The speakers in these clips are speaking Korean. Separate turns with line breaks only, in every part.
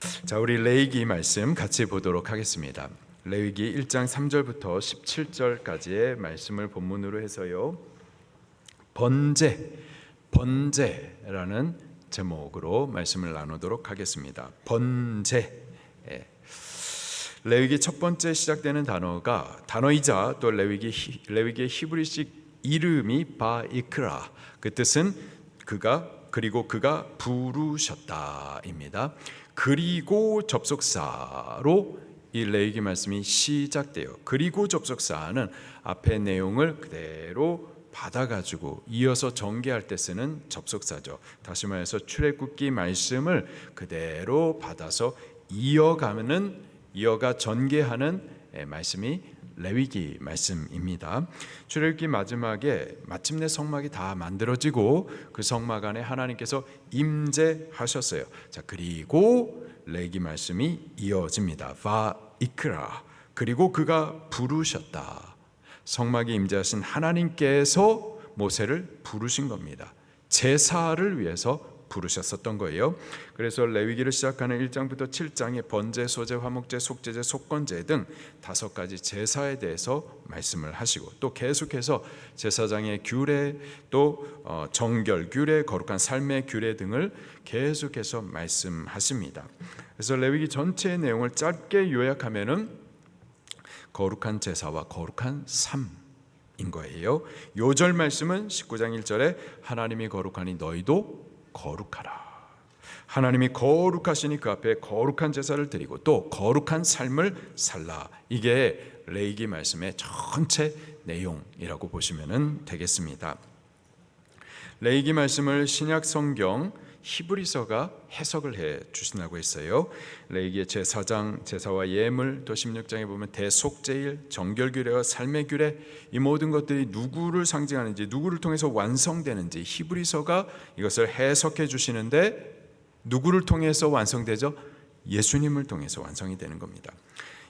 자, 우리 레위기 말씀 같이 보도록 하겠습니다. 레위기 1장 3절부터 17절까지의 말씀을 본문으로 해서요. 번제라는 제목으로 말씀을 나누도록 하겠습니다. 번제. 레위기 첫 번째 시작되는 단어이자 또 레위기의 히브리식 이름이 바이크라. 그 뜻은 그리고 그가 부르셨다입니다. 그리고 접속사로 이 레위기 말씀이 시작돼요. 그리고 접속사는 앞의 내용을 그대로 받아가지고 이어서 전개할 때 쓰는 접속사죠. 다시 말해서 출애굽기 말씀을 그대로 받아서 이어가 전개하는 말씀이 레위기 말씀입니다. 출애굽기 마지막에 마침내 성막이 다 만들어지고 그 성막 안에 하나님께서 임재하셨어요. 자, 그리고 레위기 말씀이 이어집니다. 바이크라. 그리고 그가 부르셨다. 성막에 임재하신 하나님께서 모세를 부르신 겁니다. 제사를 위해서 부르셨었던 거예요. 그래서 레위기를 시작하는 1장부터 7장에 번제, 소제, 화목제, 속제제, 속건제 등 5가지 제사에 대해서 말씀을 하시고 또 계속해서 제사장의 규례, 또 정결 규례, 거룩한 삶의 규례 등을 계속해서 말씀하십니다. 그래서 레위기 전체의 내용을 짧게 요약하면은 거룩한 제사와 거룩한 삶인 거예요. 요절 말씀은 19장 1절에 하나님이 거룩하니 너희도 거룩하라. 하나님이 거룩하시니 그 앞에 거룩한 제사를 드리고 또 거룩한 삶을 살라. 이게 레위기 말씀의 전체 내용이라고 보시면 되겠습니다. 레위기 말씀을 신약 성경 히브리서가 해석을 해 주신다고 했어요. 레위기의 제4장 제사와 예물, 또 16장에 보면 대속제일, 정결규례와 삶의 규례, 이 모든 것들이 누구를 상징하는지, 누구를 통해서 완성되는지 히브리서가 이것을 해석해 주시는데 누구를 통해서 완성되죠? 예수님을 통해서 완성이 되는 겁니다.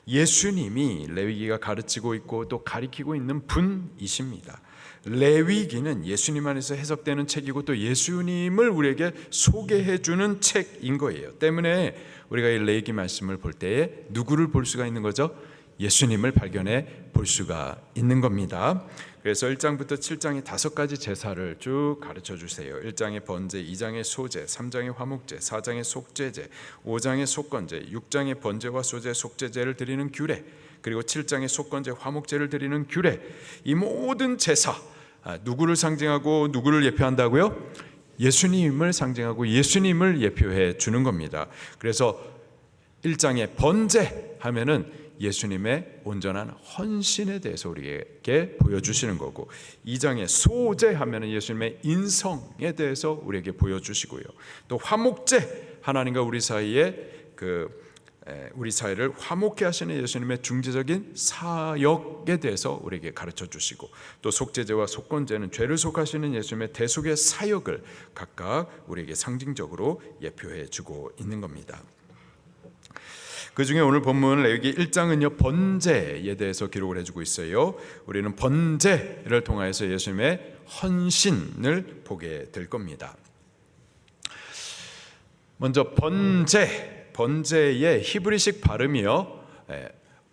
예수님이 레위기가 가르치고 있고 또 가리키고 있는 분이십니다. 레위기는 예수님 안에서 해석되는 책이고 또 예수님을 우리에게 소개해 주는 책인 거예요. 때문에 우리가 이 레위기 말씀을 볼 때에 누구를 볼 수가 있는 거죠? 예수님을 발견해 볼 수가 있는 겁니다. 그래서 1장부터 7장의 5가지 제사를 쭉 가르쳐 주세요. 1장의 번제, 2장의 소제, 3장의 화목제, 4장의 속죄제, 5장의 속건제, 6장의 번제와 소제, 속죄제를 드리는 규례, 그리고 7장의 속건제, 화목제를 드리는 규례, 이 모든 제사 누구를 상징하고 누구를 예표한다고요? 예수님을 상징하고 예수님을 예표해 주는 겁니다. 그래서 1장의 번제 하면은 예수님의 온전한 헌신에 대해서 우리에게 보여주시는 거고, 2장의 소제 하면은 예수님의 인성에 대해서 우리에게 보여주시고요. 또 화목제, 하나님과 우리 사이를 화목케 하시는 예수님의 중재적인 사역에 대해서 우리에게 가르쳐 주시고, 또 속죄제와 속건제는 죄를 속하시는 예수님의 대속의 사역을 각각 우리에게 상징적으로 예표해 주고 있는 겁니다. 그 중에 오늘 본문 레위기 1장은요 번제에 대해서 기록을 해주고 있어요. 우리는 번제를 통하여서 예수님의 헌신을 보게 될 겁니다. 먼저 번제의 히브리식 발음이요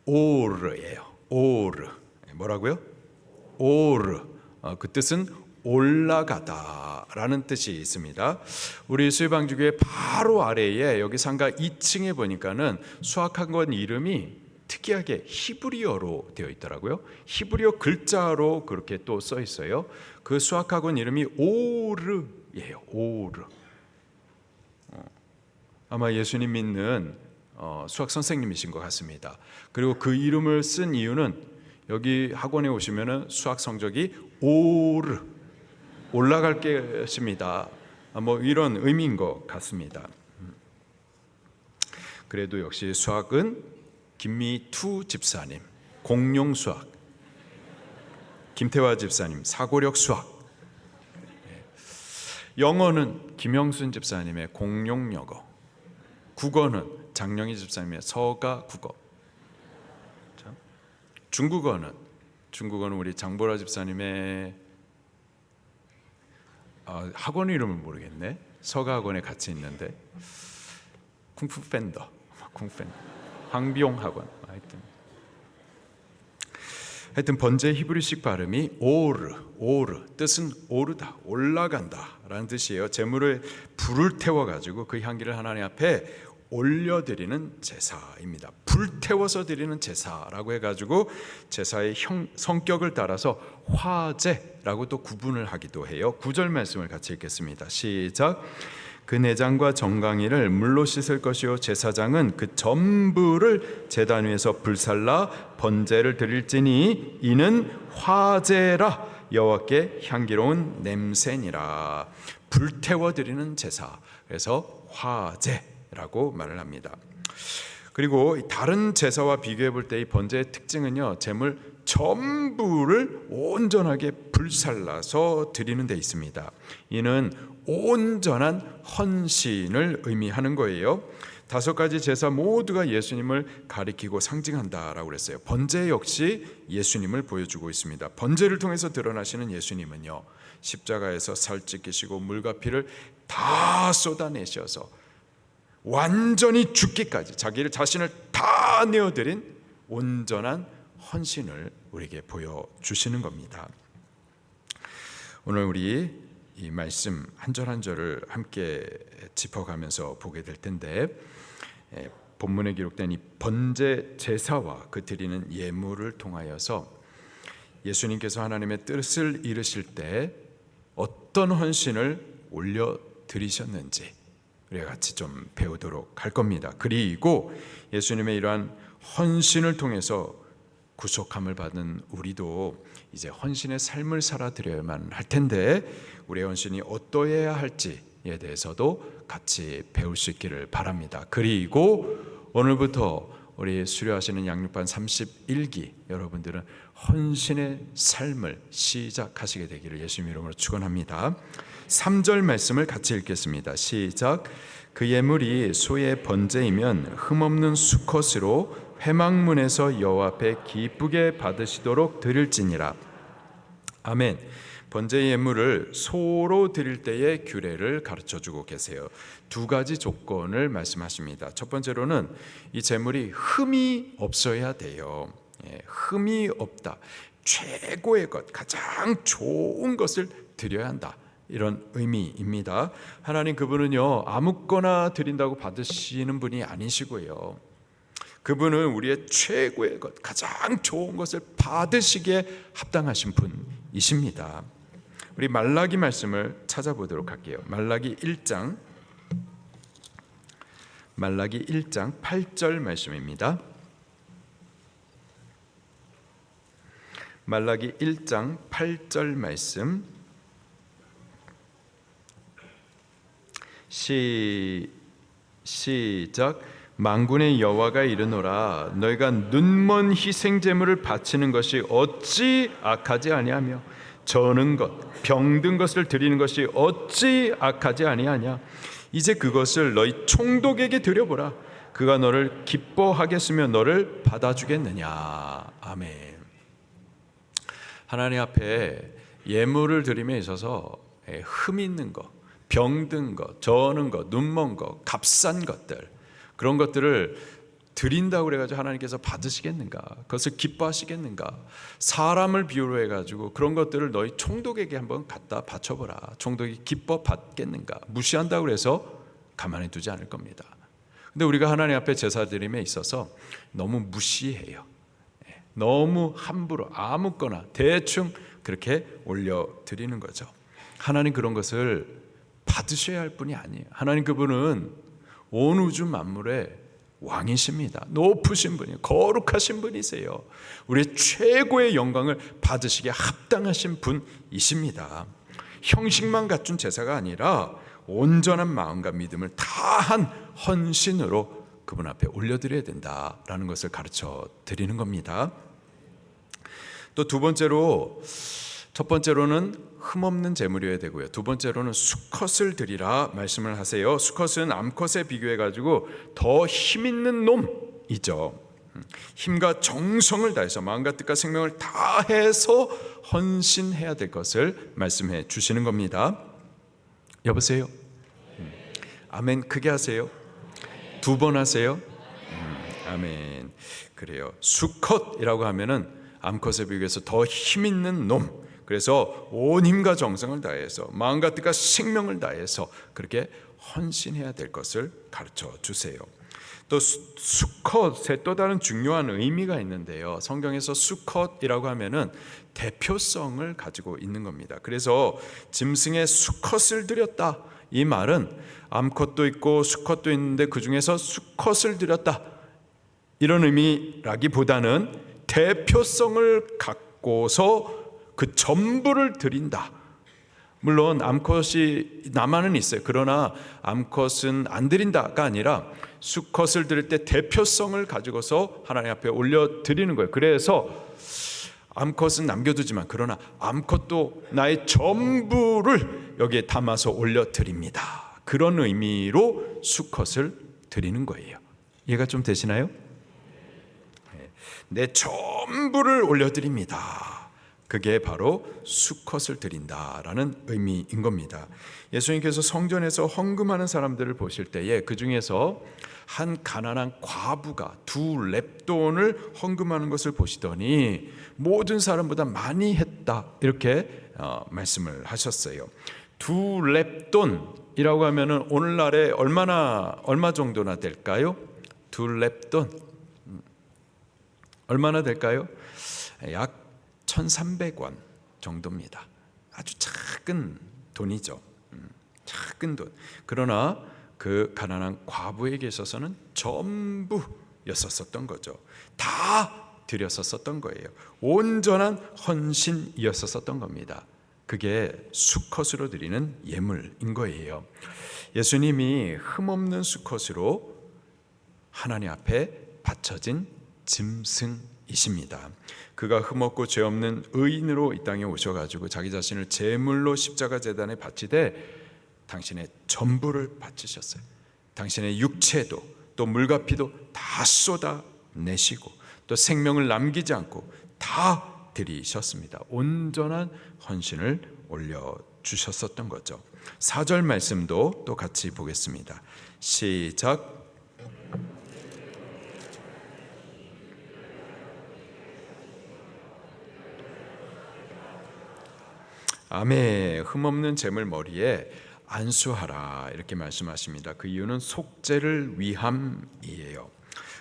오르예요. 오르. 뭐라고요? 오르. 그 뜻은 올라가다라는 뜻이 있습니다. 우리 수의방주교회 바로 아래에 여기 상가 2층에 보니까는 수학학원 이름이 특이하게 히브리어로 되어 있더라고요. 히브리어 글자로 그렇게 또 써 있어요. 그 수학학원 이름이 오르예요. 오르. 아마 예수님 믿는 수학 선생님이신 것 같습니다. 그리고 그 이름을 쓴 이유는 여기 학원에 오시면은 수학 성적이 올라갈 것입니다. 뭐 이런 의미인 것 같습니다. 그래도 역시 수학은 김미투 집사님 공룡 수학, 김태화 집사님 사고력 수학, 영어는 김영순 집사님의 공룡 영어, 국어는 장영희 집사님의 서가 국어, 중국어는 우리 장보라 집사님의 학원 이름을 모르겠네. 서가 학원에 같이 있는데 쿵푸 팬더, 황비용 학원. 하여튼 번제 히브리식 발음이 오르 뜻은 오르다, 올라간다 라는 뜻이에요. 제물을 불을 태워가지고 그 향기를 하나님 앞에 올려드리는 제사입니다. 불태워서 드리는 제사라고 해가지고 제사의 성격을 따라서 화제라고 또 구분을 하기도 해요. 9절 말씀을 같이 읽겠습니다. 시작. 그 내장과 정강이를 물로 씻을 것이요 제사장은 그 전부를 제단 위에서 불살라 번제를 드릴지니 이는 화제라 여호와께 향기로운 냄새니라. 불태워 드리는 제사, 그래서 화제라고 말을 합니다. 그리고 다른 제사와 비교해 볼 때 이 번제의 특징은요, 제물 전부를 온전하게 불살라서 드리는 데 있습니다. 이는 온전한 헌신을 의미하는 거예요. 5가지 제사 모두가 예수님을 가리키고 상징한다라고 그랬어요. 번제 역시 예수님을 보여주고 있습니다. 번제를 통해서 드러나시는 예수님은요, 십자가에서 살 찢기시고 물과 피를 다 쏟아내셔서 완전히 죽기까지 자기를 자신을 다 내어드린 온전한 헌신을 우리에게 보여주시는 겁니다. 오늘 우리 이 말씀 한 절 한 절을 함께 짚어가면서 보게 될 텐데, 본문에 기록된 이 번제 제사와 그 드리는 예물을 통하여서 예수님께서 하나님의 뜻을 이루실 때 어떤 헌신을 올려 드리셨는지 우리가 같이 좀 배우도록 할 겁니다. 그리고 예수님의 이러한 헌신을 통해서 구속함을 받은 우리도 이제 헌신의 삶을 살아드려야만 할 텐데, 우리의 헌신이 어떠해야 할지에 대해서도 같이 배울 수 있기를 바랍니다. 그리고 오늘부터 우리 수료하시는 양육반 31기 여러분들은 헌신의 삶을 시작하시게 되기를 예수님 이름으로 축원합니다. 3절 말씀을 같이 읽겠습니다. 시작. 그 예물이 소의 번제이면 흠없는 수컷으로 회막문에서 여호와 앞에 기쁘게 받으시도록 드릴지니라. 아멘. 번제 예물을 소로 드릴 때의 규례를 가르쳐주고 계세요. 2가지 조건을 말씀하십니다. 첫 번째로는 이 제물이 흠이 없어야 돼요. 흠이 없다, 최고의 것, 가장 좋은 것을 드려야 한다, 이런 의미입니다. 하나님 그분은요, 아무거나 드린다고 받으시는 분이 아니시고요, 그분은 우리의 최고의 것, 가장 좋은 것을 받으시기에 합당하신 분이십니다. 우리 말라기 말씀을 찾아보도록 할게요. 말라기 1장 8절 말씀입니다. 말라기 1장 8절 말씀 시작. 만군의 여호와가 이르노라, 너희가 눈먼 희생 제물을 바치는 것이 어찌 악하지 아니하며 저는 것 병든 것을 드리는 것이 어찌 악하지 아니하냐. 이제 그것을 너희 총독에게 드려보라. 그가 너를 기뻐하겠으며 너를 받아주겠느냐. 아멘. 하나님 앞에 예물을 드림에 있어서 흠 있는 것, 병든 것, 저는 것, 눈먼 것, 값싼 것들, 그런 것들을 드린다고 그래가지고 하나님께서 받으시겠는가? 그것을 기뻐하시겠는가? 사람을 비유로 해가지고 그런 것들을 너희 총독에게 한번 갖다 바쳐보라. 총독이 기뻐 받겠는가? 무시한다고 그래서 가만히 두지 않을 겁니다. 근데 우리가 하나님 앞에 제사 드림에 있어서 너무 무시해요. 너무 함부로 아무거나 대충 그렇게 올려드리는 거죠. 하나님 그런 것을 받으셔야 할 분이 아니에요. 하나님 그분은 온 우주 만물의 왕이십니다. 높으신 분이에요. 거룩하신 분이세요. 우리의 최고의 영광을 받으시기에 합당하신 분이십니다. 형식만 갖춘 제사가 아니라 온전한 마음과 믿음을 다한 헌신으로 그분 앞에 올려드려야 된다라는 것을 가르쳐 드리는 겁니다. 또 두 번째로, 첫 번째로는 흠없는 제물이어야 되고요, 두 번째로는 수컷을 드리라 말씀을 하세요. 수컷은 암컷에 비교해 가지고 더 힘 있는 놈이죠. 힘과 정성을 다해서 마음과 뜻과 생명을 다해서 헌신해야 될 것을 말씀해 주시는 겁니다. 여보세요? 아멘. 크게 하세요. 두 번 하세요? 아멘. 그래요. 수컷이라고 하면은 암컷에 비교해서 더 힘 있는 놈. 그래서 온 힘과 정성을 다해서 마음과 뜻과 생명을 다해서 그렇게 헌신해야 될 것을 가르쳐 주세요. 또 수컷의 또 다른 중요한 의미가 있는데요. 성경에서 수컷이라고 하면은 대표성을 가지고 있는 겁니다. 그래서 짐승의 수컷을 드렸다. 이 말은 암컷도 있고 수컷도 있는데 그 중에서 수컷을 드렸다. 이런 의미라기보다는 대표성을 갖고서 그 전부를 드린다. 물론 암컷이 남아는 있어요. 그러나 암컷은 안 드린다가 아니라 수컷을 드릴 때 대표성을 가지고서 하나님 앞에 올려드리는 거예요. 그래서 암컷은 남겨두지만 그러나 암컷도 나의 전부를 여기에 담아서 올려드립니다. 그런 의미로 수컷을 드리는 거예요. 이해가 좀 되시나요? 내 전부를 올려드립니다. 그게 바로 수컷을 드린다라는 의미인 겁니다. 예수님께서 성전에서 헌금하는 사람들을 보실 때에 그 중에서 한 가난한 과부가 2렙돈을 헌금하는 것을 보시더니 모든 사람보다 많이 했다 이렇게 말씀을 하셨어요. 2렙돈이라고 하면은 오늘날에 얼마 정도나 될까요? 2렙돈 얼마나 될까요? 약 1,300원 정도입니다. 아주 작은 돈이죠. 작은 돈. 그러나 그 가난한 과부에게 있어서는 전부였었던 거죠. 다 드렸었던 거예요. 온전한 헌신이었었던 겁니다. 그게 수컷으로 드리는 예물인 거예요. 예수님이 흠없는 수컷으로 하나님 앞에 바쳐진 짐승이십니다. 그가 흠없고 죄 없는 의인으로 이 땅에 오셔가지고 자기 자신을 제물로 십자가 제단에 바치되 당신의 전부를 바치셨어요. 당신의 육체도 또 물과 피도 다 쏟아내시고 또 생명을 남기지 않고 다 드리셨습니다. 온전한 헌신을 올려주셨었던 거죠. 4절 말씀도 또 같이 보겠습니다. 시작. 아멘. 흠없는 제물 머리에 안수하라 이렇게 말씀하십니다. 그 이유는 속죄를 위함이에요.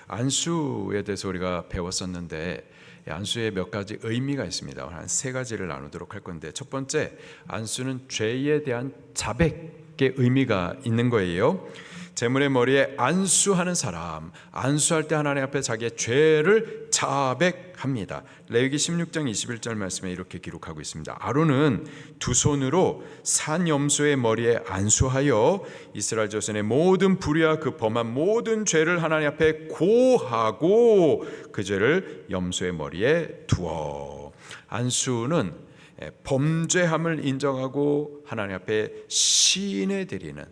안수에 대해서 우리가 배웠었는데 안수에 몇 가지 의미가 있습니다. 한 3가지를 나누도록 할 건데 첫 번째, 안수는 죄에 대한 자백의 의미가 있는 거예요. 제물의 머리에 안수하는 사람, 안수할 때 하나님 앞에 자기의 죄를 자백합니다. 레위기 16장 21절 말씀에 이렇게 기록하고 있습니다. 아론은 2손으로 산 염소의 머리에 안수하여 이스라엘 자손의 모든 불의와 그 범한 모든 죄를 하나님 앞에 고하고 그 죄를 염소의 머리에 두어. 안수는 범죄함을 인정하고 하나님 앞에 시인해 드리는,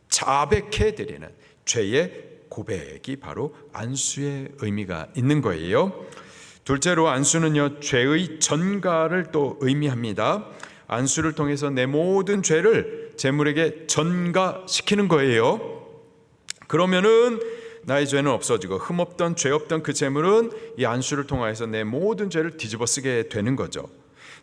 자백해 드리는 죄의 고백이 바로 안수의 의미가 있는 거예요. 둘째로 안수는요, 죄의 전가를 또 의미합니다. 안수를 통해서 내 모든 죄를 제물에게 전가시키는 거예요. 그러면은 나의 죄는 없어지고 흠없던 죄 없던 그 제물은 이 안수를 통하여서 내 모든 죄를 뒤집어 쓰게 되는 거죠.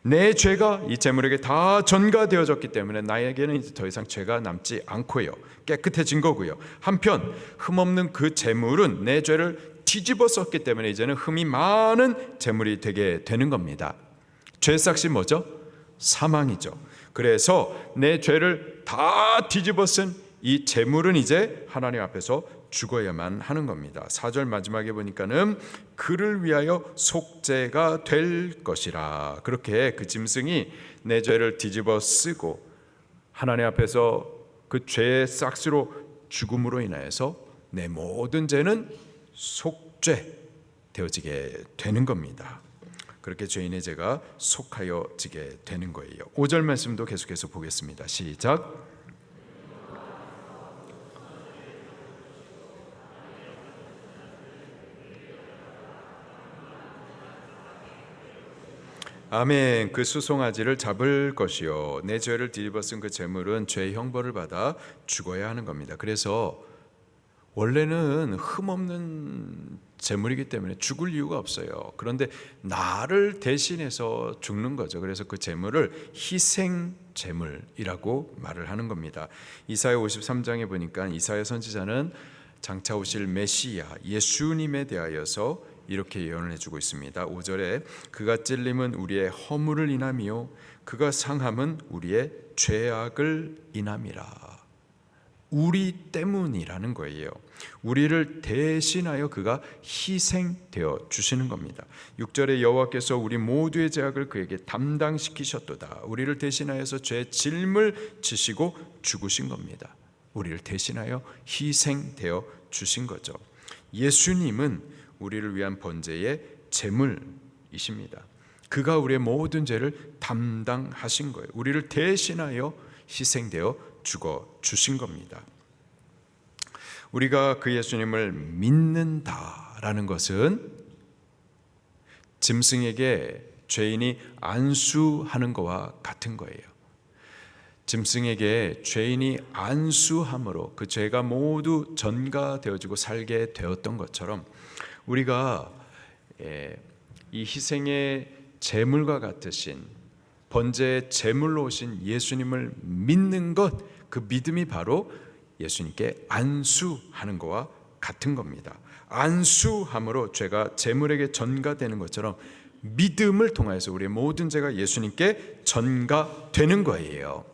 내 죄가 이 제물에게 다 전가되어졌기 때문에 나에게는 이제 더 이상 죄가 남지 않고요, 깨끗해진 거고요. 한편 흠없는 그 제물은 내 죄를 뒤집어 썼기 때문에 이제는 흠이 많은 제물이 되게 되는 겁니다. 죄 삭이 뭐죠? 사망이죠. 그래서 내 죄를 다 뒤집어 쓴 이 제물은 이제 하나님 앞에서 죽어야만 하는 겁니다. 4절 마지막에 보니까는 그를 위하여 속죄가 될 것이라. 그렇게 그 짐승이 내 죄를 뒤집어 쓰고 하나님 앞에서 그 죄의 싹스로 죽음으로 인하여서 내 모든 죄는 속죄 되어지게 되는 겁니다. 그렇게 죄인의 죄가 속하여지게 되는 거예요. 5절 말씀도 계속해서 보겠습니다. 시작. 아멘. 그 수송아지를 잡을 것이요 내 죄를 뒤집어 쓴 그 제물은 죄의 형벌을 받아 죽어야 하는 겁니다. 그래서 원래는 흠없는 제물이기 때문에 죽을 이유가 없어요. 그런데 나를 대신해서 죽는 거죠. 그래서 그 제물을 희생 제물이라고 말을 하는 겁니다. 이사야 53장에 보니까 이사야 선지자는 장차 오실 메시아 예수님에 대하여서 이렇게 예언을 해주고 있습니다. 5절에 그가 찔림은 우리의 허물을 인함이요 그가 상함은 우리의 죄악을 인함이라. 우리 때문이라는 거예요. 우리를 대신하여 그가 희생되어 주시는 겁니다. 6절에 여호와께서 우리 모두의 죄악을 그에게 담당시키셨도다. 우리를 대신하여서 죄의 짐을 지시고 죽으신 겁니다. 우리를 대신하여 희생되어 주신 거죠. 예수님은 우리를 위한 번제의 제물이십니다. 그가 우리의 모든 죄를 담당하신 거예요. 우리를 대신하여 희생되어 죽어 주신 겁니다. 우리가 그 예수님을 믿는다라는 것은 짐승에게 죄인이 안수하는 것과 같은 거예요. 짐승에게 죄인이 안수함으로 그 죄가 모두 전가되어지고 살게 되었던 것처럼 우리가 이 희생의 제물과 같으신 번제의 제물로 오신 예수님을 믿는 것, 그 믿음이 바로 예수님께 안수하는 것과 같은 겁니다. 안수함으로 죄가 제물에게 전가되는 것처럼 믿음을 통해서 우리의 모든 죄가 예수님께 전가되는 거예요.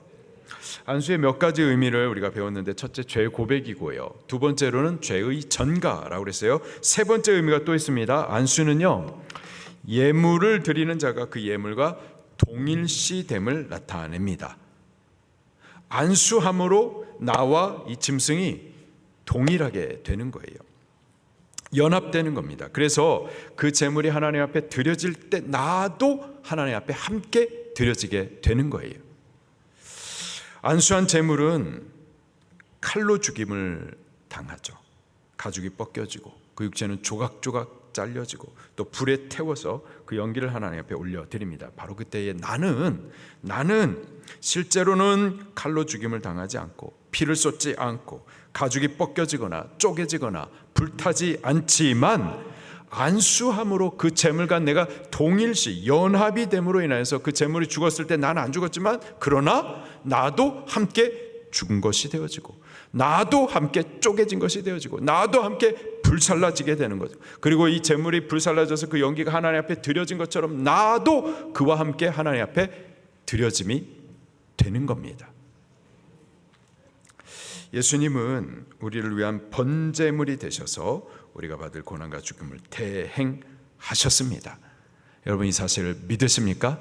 안수의 몇 가지 의미를 우리가 배웠는데, 첫째 죄 고백이고요, 두 번째로는 죄의 전가라고 그랬어요. 세 번째 의미가 또 있습니다. 안수는요, 예물을 드리는 자가 그 예물과 동일시됨을 나타냅니다. 안수함으로 나와 이 짐승이 동일하게 되는 거예요. 연합되는 겁니다. 그래서 그 제물이 하나님 앞에 드려질 때 나도 하나님 앞에 함께 드려지게 되는 거예요. 안수한 제물은 칼로 죽임을 당하죠. 가죽이 벗겨지고 그 육체는 조각조각 잘려지고 또 불에 태워서 그 연기를 하나님 앞에 올려드립니다. 바로 그때에 나는 실제로는 칼로 죽임을 당하지 않고 피를 쏟지 않고 가죽이 벗겨지거나 쪼개지거나 불타지 않지만 안수함으로 그 제물과 내가 동일시 연합이 됨으로 인하여서 그 제물이 죽었을 때 나는 안 죽었지만 그러나 나도 함께 죽은 것이 되어지고 나도 함께 쪼개진 것이 되어지고 나도 함께 불살라지게 되는 거죠. 그리고 이 제물이 불살라져서 그 연기가 하나님 앞에 드려진 것처럼 나도 그와 함께 하나님 앞에 드려짐이 되는 겁니다. 예수님은 우리를 위한 번제물이 되셔서 우리가 받을 고난과 죽음을 대행하셨습니다. 여러분 이 사실을 믿으십니까?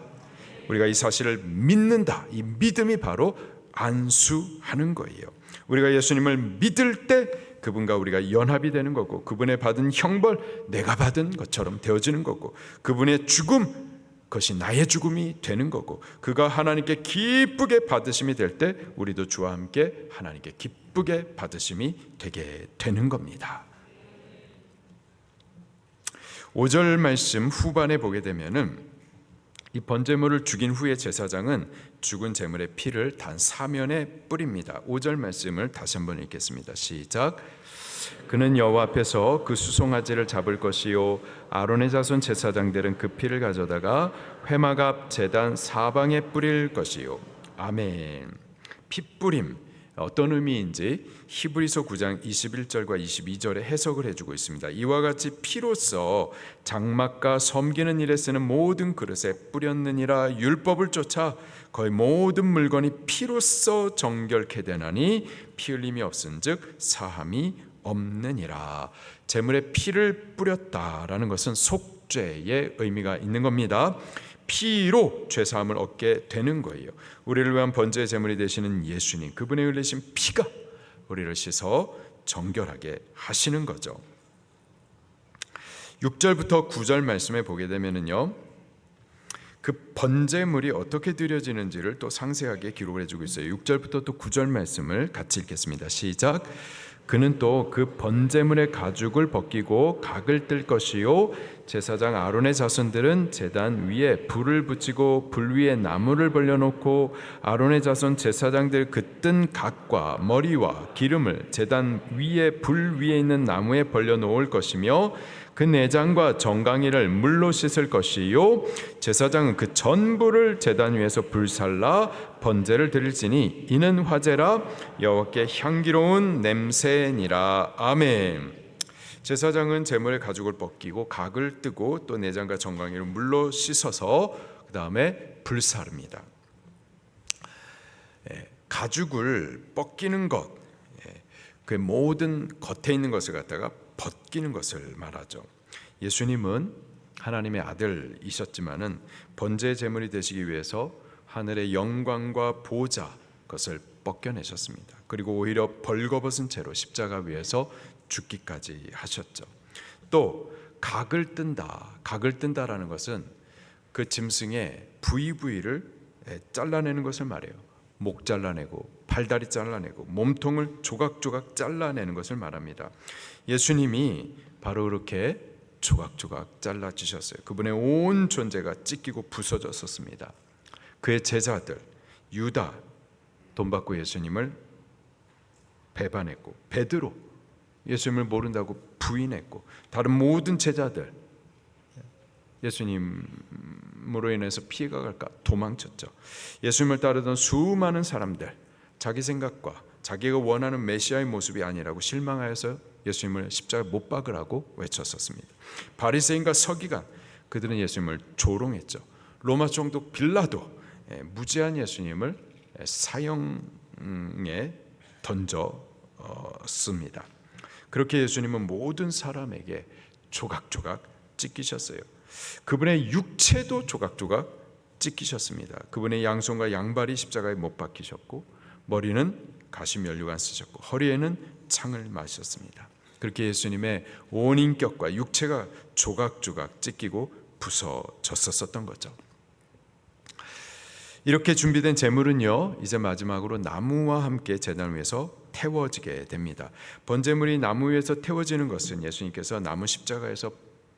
우리가 이 사실을 믿는다. 이 믿음이 바로 안수하는 거예요. 우리가 예수님을 믿을 때 그분과 우리가 연합이 되는 거고, 그분의 받은 형벌 내가 받은 것처럼 되어지는 거고, 그분의 죽음 그것이 나의 죽음이 되는 거고, 그가 하나님께 기쁘게 받으심이 될 때 우리도 주와 함께 하나님께 기쁘게 받으심이 되게 되는 겁니다. 5절 말씀 후반에 보게 되면은 이 번제물을 죽인 후에 제사장은 죽은 제물의 피를 단 사면에 뿌립니다. 5절 말씀을 다시 한번 읽겠습니다. 시작. 그는 여호와 앞에서 그 수송아지를 잡을 것이요 아론의 자손 제사장들은 그 피를 가져다가 회막 앞 제단 사방에 뿌릴 것이요. 아멘. 피 뿌림 어떤 의미인지 히브리서 9장 21절과 22절에 해석을 해주고 있습니다. 이와 같이 피로써 장막과 섬기는 일에 쓰는 모든 그릇에 뿌렸느니라. 율법을 쫓아 거의 모든 물건이 피로써 정결케 되나니 피 흘림이 없은즉 사함이 없느니라. 제물에 피를 뿌렸다라는 것은 속죄의 의미가 있는 겁니다. 피로 죄사함을 얻게 되는 거예요. 우리를 위한 번제의 제물이 되시는 예수님, 그분의 흘리신 피가 우리를 씻어 정결하게 하시는 거죠. 6절부터 9절 말씀에 보게 되면은요, 그 번제물이 어떻게 드려지는지를 또 상세하게 기록을 해주고 있어요. 6절부터 또 9절 말씀을 같이 읽겠습니다. 시작. 그는 또 그 번제물의 가죽을 벗기고 각을 뜰 것이요 제사장 아론의 자손들은 제단 위에 불을 붙이고 불 위에 나무를 벌려놓고 아론의 자손 제사장들 그 뜬 각과 머리와 기름을 제단 위에 불 위에 있는 나무에 벌려놓을 것이며 그 내장과 정강이를 물로 씻을 것이요 제사장은 그 전부를 제단 위에서 불살라 번제를 드릴지니 이는 화제라 여호와께 향기로운 냄새니라. 아멘. 제사장은 제물의 가죽을 벗기고 각을 뜨고 또 내장과 정강이를 물로 씻어서 그 다음에 불사릅니다. 가죽을 벗기는 것, 그 모든 겉에 있는 것을 갖다가 벗기는 것을 말하죠. 예수님은 하나님의 아들이셨지만은 번제 제물이 되시기 위해서 하늘의 영광과 보좌 그것을 벗겨내셨습니다. 그리고 오히려 벌거벗은 채로 십자가 위에서 죽기까지 하셨죠. 또 각을 뜬다라는 것은 그 짐승의 부위를 잘라내는 것을 말해요. 목 잘라내고 팔다리 잘라내고 몸통을 조각조각 잘라내는 것을 말합니다. 예수님이 바로 그렇게 조각조각 잘라주셨어요. 그분의 온 존재가 찢기고 부서졌었습니다. 그의 제자들 유다 돈 받고 예수님을 배반했고, 베드로 예수님을 모른다고 부인했고, 다른 모든 제자들 예수님으로 인해서 피해가 갈까 도망쳤죠. 예수님을 따르던 수많은 사람들 자기 생각과 자기가 원하는 메시아의 모습이 아니라고 실망하여서 예수님을 십자가에 못 박으라고 외쳤었습니다. 바리새인과 서기관 그들은 예수님을 조롱했죠. 로마 총독 빌라도 무지한 예수님을 사형에 던졌습니다. 그렇게 예수님은 모든 사람에게 조각조각 찢기셨어요. 그분의 육체도 조각조각 찢기셨습니다. 그분의 양손과 양발이 십자가에 못 박히셨고, 머리는 가시면류관 쓰셨고, 허리에는 창을 맞으셨습니다. 그렇게 예수님의 온 인격과 육체가 조각조각 찢기고 부서졌었던 거죠. 이렇게 준비된 제물은요, 이제 마지막으로 나무와 함께 제단 위에서 태워지게 됩니다. 번제물이 나무 위에서 태워지는 것은 예수님께서 나무 십자가에서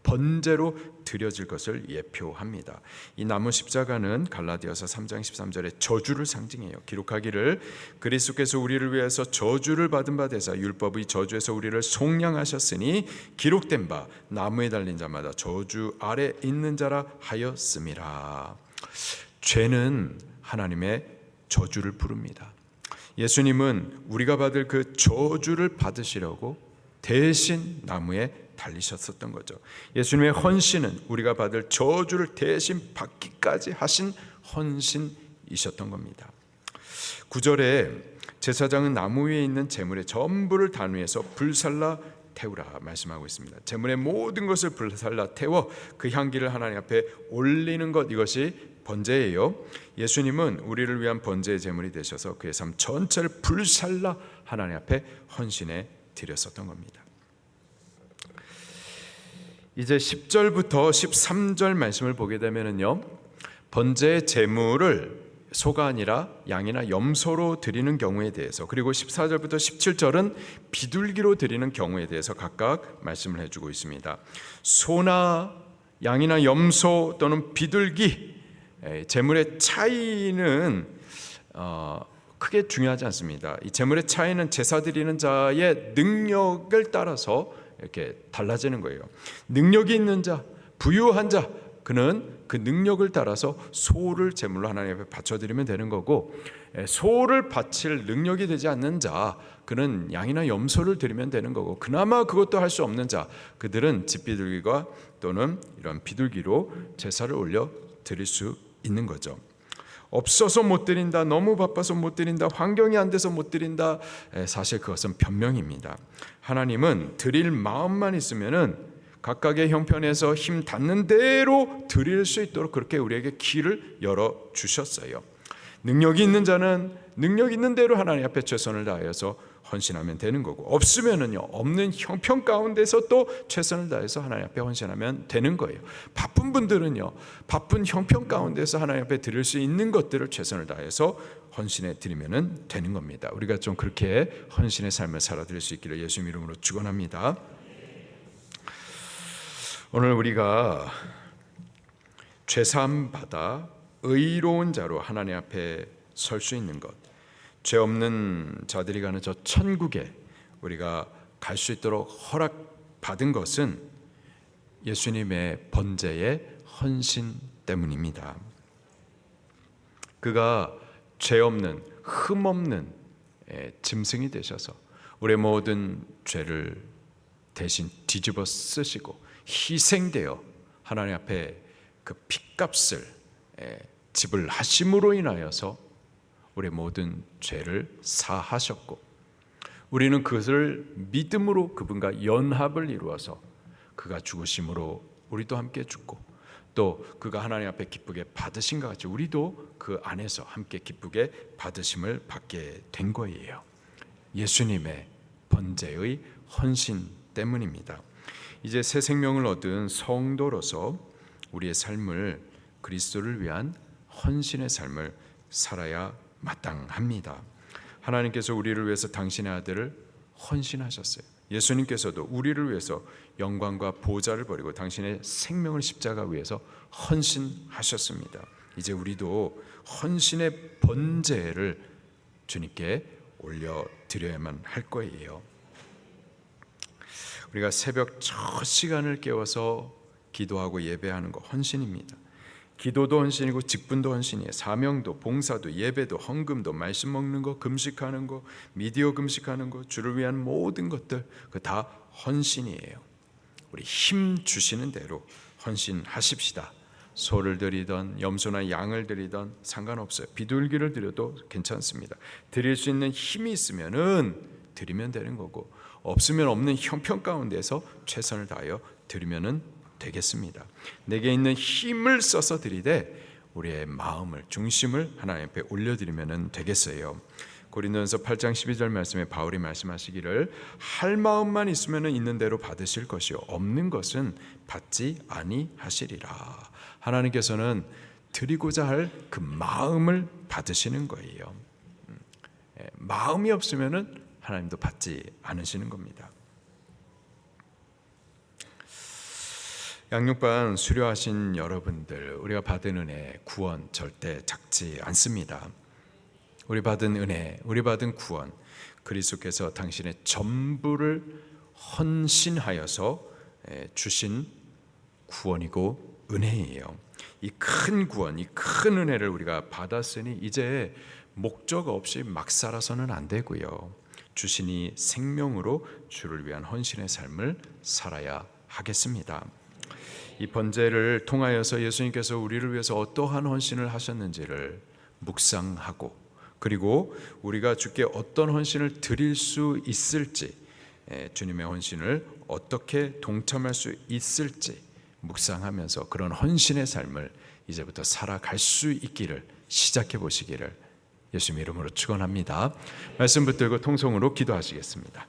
번제로 드려질 것을 예표합니다. 이 나무 십자가는 갈라디아서 3장 13절에 저주를 상징해요. 기록하기를 그리스도께서 우리를 위해서 저주를 받은 바 되사 율법의 저주에서 우리를 속량하셨으니 기록된 바 나무에 달린 자마다 저주 아래 있는 자라 하였음이라. 죄는 하나님의 저주를 부릅니다. 예수님은 우리가 받을 그 저주를 받으시려고 대신 나무에 달리셨었던 거죠. 예수님의 헌신은 우리가 받을 저주를 대신 받기까지 하신 헌신이셨던 겁니다. 9절에 제사장은 나무 위에 있는 제물의 전부를 단위에서 불살라 태우라 말씀하고 있습니다. 제물의 모든 것을 불살라 태워 그 향기를 하나님 앞에 올리는 것, 이것이 번제예요. 예수님은 우리를 위한 번제의 제물이 되셔서 그의 삶 전체를 불살라 하나님 앞에 헌신해 드렸었던 겁니다. 이제 10절부터 13절 말씀을 보게 되면은요, 번제의 제물을 소가 아니라 양이나 염소로 드리는 경우에 대해서, 그리고 14절부터 17절은 비둘기로 드리는 경우에 대해서 각각 말씀을 해주고 있습니다. 소나 양이나 염소 또는 비둘기, 제물의 차이는 크게 중요하지 않습니다. 이 제물의 차이는 제사 드리는 자의 능력을 따라서 이렇게 달라지는 거예요. 능력이 있는 자, 부유한 자, 그는 그 능력을 따라서 소를 제물로 하나님 앞에 바쳐드리면 되는 거고, 소를 바칠 능력이 되지 않는 자, 그는 양이나 염소를 드리면 되는 거고, 그나마 그것도 할 수 없는 자, 그들은 집비둘기가 또는 이런 비둘기로 제사를 올려 드릴 수 있는 거죠. 없어서 못 드린다, 너무 바빠서 못 드린다, 환경이 안 돼서 못 드린다, 사실 그것은 변명입니다. 하나님은 드릴 마음만 있으면은 각각의 형편에서 힘 닿는 대로 드릴 수 있도록 그렇게 우리에게 길을 열어 주셨어요. 능력이 있는 자는 능력 있는 대로 하나님 앞에 최선을 다하여서 헌신하면 되는 거고, 없으면은요 없는 형편 가운데서 또 최선을 다해서 하나님 앞에 헌신하면 되는 거예요. 바쁜 분들은요 바쁜 형편 가운데서 하나님 앞에 드릴 수 있는 것들을 최선을 다해서 헌신해 드리면 되는 겁니다. 우리가 좀 그렇게 헌신의 삶을 살아드릴 수 있기를 예수님 이름으로 축원합니다. 오늘 우리가 죄사함 받아 의로운 자로 하나님 앞에 설 수 있는 것, 죄 없는 자들이 가는 저 천국에 우리가 갈 수 있도록 허락받은 것은 예수님의 번제의 헌신 때문입니다. 그가 죄 없는 흠 없는 짐승이 되셔서 우리의 모든 죄를 대신 뒤집어 쓰시고 희생되어 하나님 앞에 그 핏값을 지불하심으로 인하여서 우리의 모든 죄를 사하셨고, 우리는 그것을 믿음으로 그분과 연합을 이루어서 그가 죽으심으로 우리도 함께 죽고, 또 그가 하나님 앞에 기쁘게 받으신 것 같이 우리도 그 안에서 함께 기쁘게 받으심을 받게 된 거예요. 예수님의 번제의 헌신 때문입니다. 이제 새 생명을 얻은 성도로서 우리의 삶을 그리스도를 위한 헌신의 삶을 살아야 마땅합니다. 하나님께서 우리를 위해서 당신의 아들을 헌신하셨어요. 예수님께서도 우리를 위해서 영광과 보좌를 버리고 당신의 생명을 십자가 위에서 헌신하셨습니다. 이제 우리도 헌신의 번제를 주님께 올려드려야만 할 거예요. 우리가 새벽 첫 시간을 깨워서 기도하고 예배하는 거 헌신입니다. 기도도 헌신이고 직분도 헌신이에요. 사명도, 봉사도, 예배도, 헌금도, 말씀 먹는 거, 금식하는 거, 미디어 금식하는 거, 주를 위한 모든 것들 그 다 헌신이에요. 우리 힘 주시는 대로 헌신하십시다. 소를 드리던 염소나 양을 드리던 상관없어요. 비둘기를 드려도 괜찮습니다. 드릴 수 있는 힘이 있으면은 드리면 되는 거고, 없으면 없는 형편 가운데서 최선을 다하여 드리면은 되겠습니다. 내게 있는 힘을 써서 드리되 우리의 마음을, 중심을 하나님 앞에 올려드리면 되겠어요. 고린도전서 8장 12절 말씀에 바울이 말씀하시기를 할 마음만 있으면 있는 대로 받으실 것이요 없는 것은 받지 아니하시리라. 하나님께서는 드리고자 할 그 마음을 받으시는 거예요. 마음이 없으면 하나님도 받지 않으시는 겁니다. 양육반 수료하신 여러분들, 우리가 받은 은혜, 구원 절대 작지 않습니다. 우리 받은 은혜, 우리 받은 구원, 그리스도께서 당신의 전부를 헌신하여서 주신 구원이고 은혜예요. 이 큰 구원, 이 큰 은혜를 우리가 받았으니 이제 목적 없이 막 살아서는 안 되고요. 주신이 생명으로 주를 위한 헌신의 삶을 살아야 하겠습니다. 이 번제를 통하여서 예수님께서 우리를 위해서 어떠한 헌신을 하셨는지를 묵상하고, 그리고 우리가 주께 어떤 헌신을 드릴 수 있을지, 주님의 헌신을 어떻게 동참할 수 있을지 묵상하면서 그런 헌신의 삶을 이제부터 살아갈 수 있기를 시작해 보시기를 예수님 이름으로 축원합니다. 말씀 붙들고 통성으로 기도하시겠습니다.